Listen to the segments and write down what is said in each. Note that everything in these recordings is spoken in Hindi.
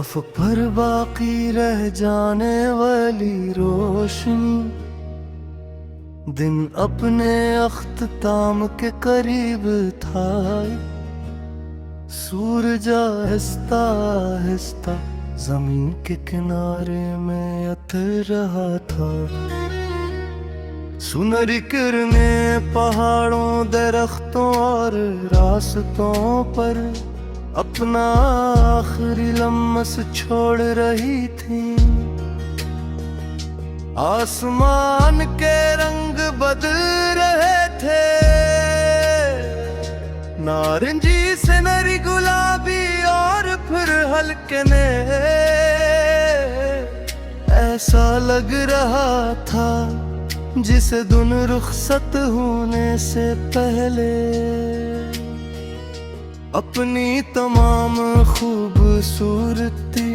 अफ पर बाकी रह जाने वाली रोशनी, दिन अपने अख्ताम के करीब था। सूरज आहिस्ता आहिस्ता जमीन के किनारे में उतर रहा था। सुनहरी किरणें पहाड़ों, दरख्तों और रास्तों पर अपना आखिरी लम्स छोड़ रही थी। आसमान के रंग बदल रहे थे, नारंगी से नरी गुलाबी और फिर हल्के ने। ऐसा लग रहा था जिसे दुन रुखसत होने से पहले अपनी तमाम खूबसूरती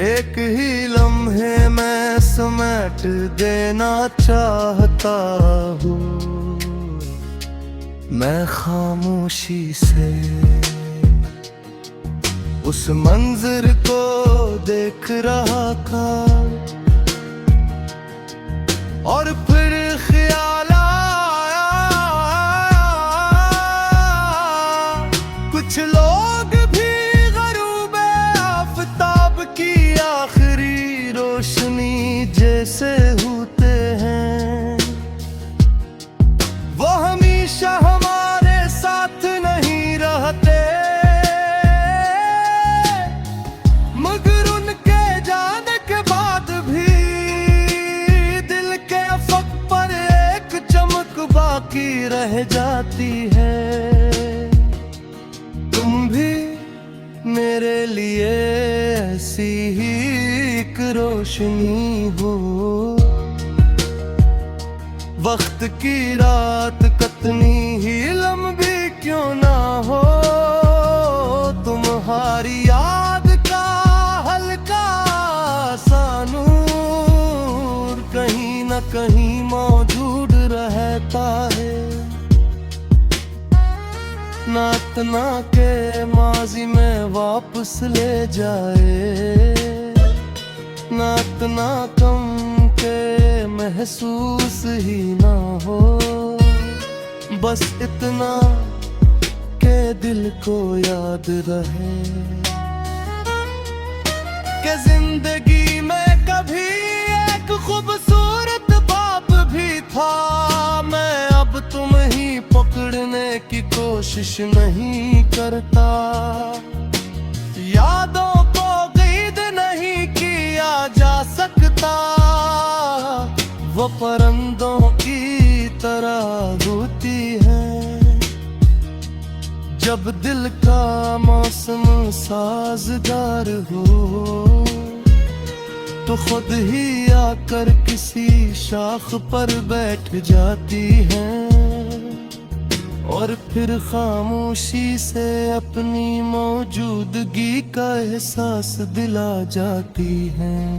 एक ही लम्हे में समेट देना चाहता हूँ। मैं खामोशी से उस मंजर को देख रहा था और फिर ख्याल आया, कुछ लोग भी गरूबे आफताब की आखिरी रोशनी जैसे होते हैं। वो हमेशा हमारे साथ नहीं रहते, मगर उनके जाने के बाद भी बाकी रह जाती है। तुम भी मेरे लिए ऐसी ही एक रोशनी हो। वक्त की रात कितनी ही लंबी क्यों ना हो, तुम्हारी याद का हल्का सा नूर कहीं न कहीं मौजूद रहता है। नातना के माजी में वापस ले जाए, नातना कम के महसूस ही ना हो। बस इतना के दिल को याद रहे कि जिंदगी में कभी एक खूबसूरत भी था। मैं अब तुम ही पकड़ने की कोशिश नहीं करता, यादों को कैद नहीं किया जा सकता। वो परिंदों की तरह होती है, जब दिल का मौसम साजगार हो तो खुद ही आकर किसी शाख पर बैठ जाती हैं और फिर खामोशी से अपनी मौजूदगी का एहसास दिला जाती हैं।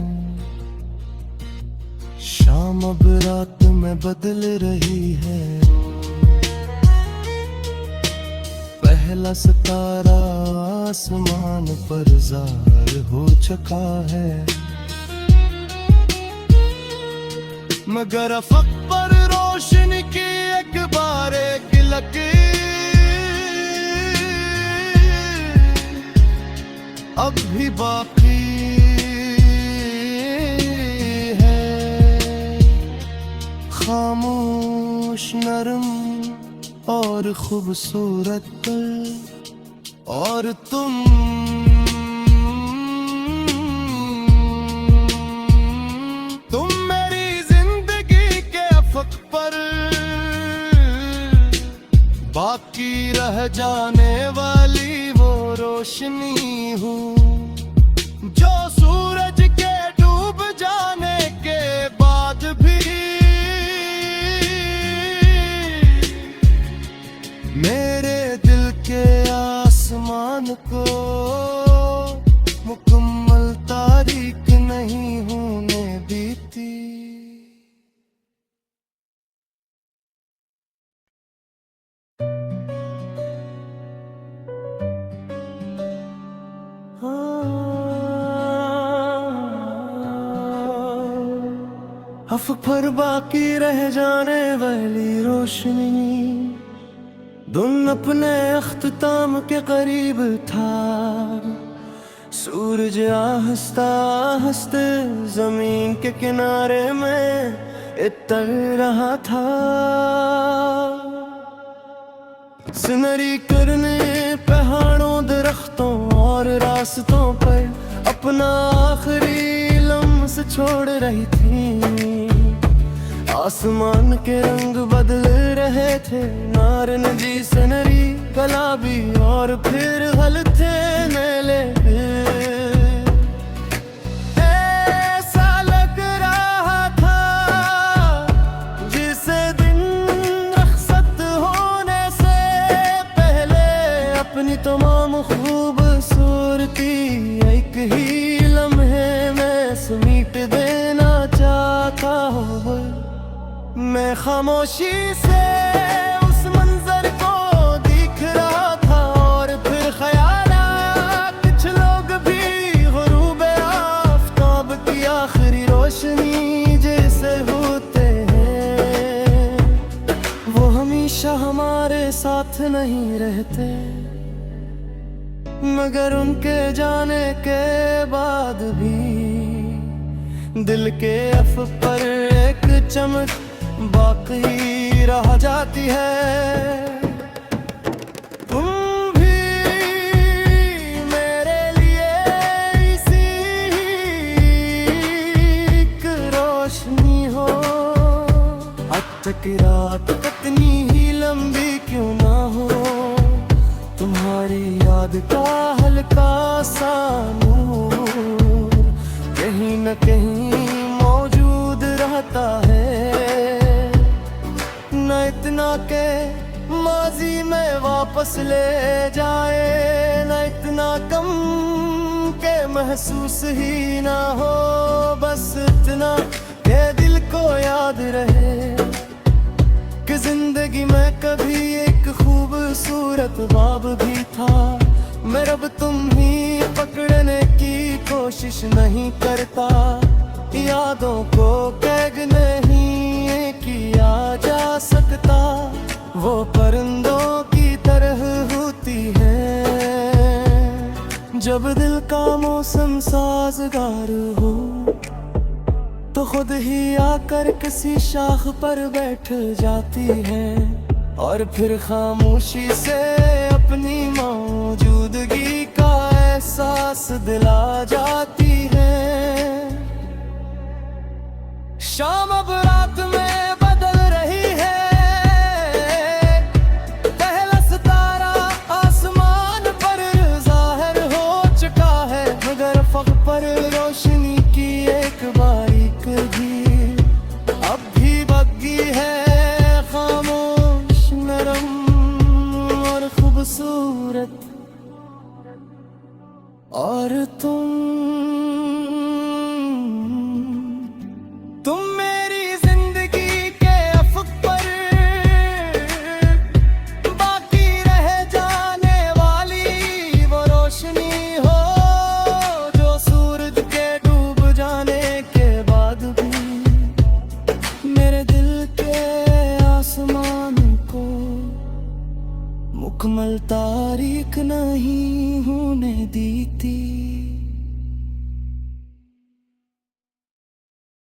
शाम अब रात में बदल रही है, पहला सितारा आसमान पर ज़ाहिर हो चुका है, मगर अफक पर रोशनी की एक बार एक लकीर अब भी बाकी है। खामोश, नरम और खूबसूरत, और तुम पर बाकी रह जाने वाली वो रोशनी हूँ, जो सूरज के डूब जाने के बाद भी मेरे दिल के आसमान को अफ पर बाकी रह जाने वाली रोशनी, दिन अपने अख्ताम के करीब था। सूरज आहिस्ता आहिस्ते जमीन के किनारे में इतर रहा था। सिनरी करने पहाड़ों दरख्तों और रास्तों पर अपना आखिरी लम्स छोड़ रही थी। आसमान के रंग बदल रहे थे, नारंगी सिनरी गुलाबी और फिर हल्के नीले। ऐसा लग रहा था जिसे दिन रुखसत होने से पहले अपनी तमाम खूबसूरती एक ही लम्हे में समेट देना चाहता हूँ। मैं खामोशी से उस मंजर को देख रहा था और फिर ख्याल आया कुछ लोग भी गुरूब आफताब की आखिरी रोशनी जैसे होते हैं। वो हमेशा हमारे साथ नहीं रहते, मगर उनके जाने के बाद भी दिल के अफ पर एक चमक बाकी रह जाती है। तुम भी मेरे लिए इसी एक रोशनी हो। अब तक रात कितनी ही लंबी क्यों ना हो, तुम्हारी याद का हल्का सा नूर कहीं न कहीं मौजूद रहता है। न इतना के माजी में वापस ले जाए, न इतना कम के महसूस ही ना हो। बस इतना के दिल को याद रहे कि जिंदगी में कभी एक खूबसूरत ख्वाब भी था। मैं रब तुम ही पकड़ने की कोशिश नहीं करता, यादों को कैद नहीं किया जा सकता। वो परिंदों की तरह होती है, जब दिल का मौसम साजगार हो तो खुद ही आकर किसी शाख पर बैठ जाती है और फिर खामोशी से अपनी मौजूदगी का एहसास दिला जाती है। शाम अब रात में बदल रही है, पहला सितारा आसमान पर ज़ाहिर हो चुका है, मगर फक पर रोशनी की एक बारीक भी अब भी बाकी है। खामोश नरम और खूबसूरत, और तुम मेरी जिंदगी के अफक पर बाकी रह जाने वाली वो रोशनी हो, जो सूरज के डूब जाने के बाद भी मेरे दिल के आसमान को मुकम्मल तारीख नहीं होने दी थी।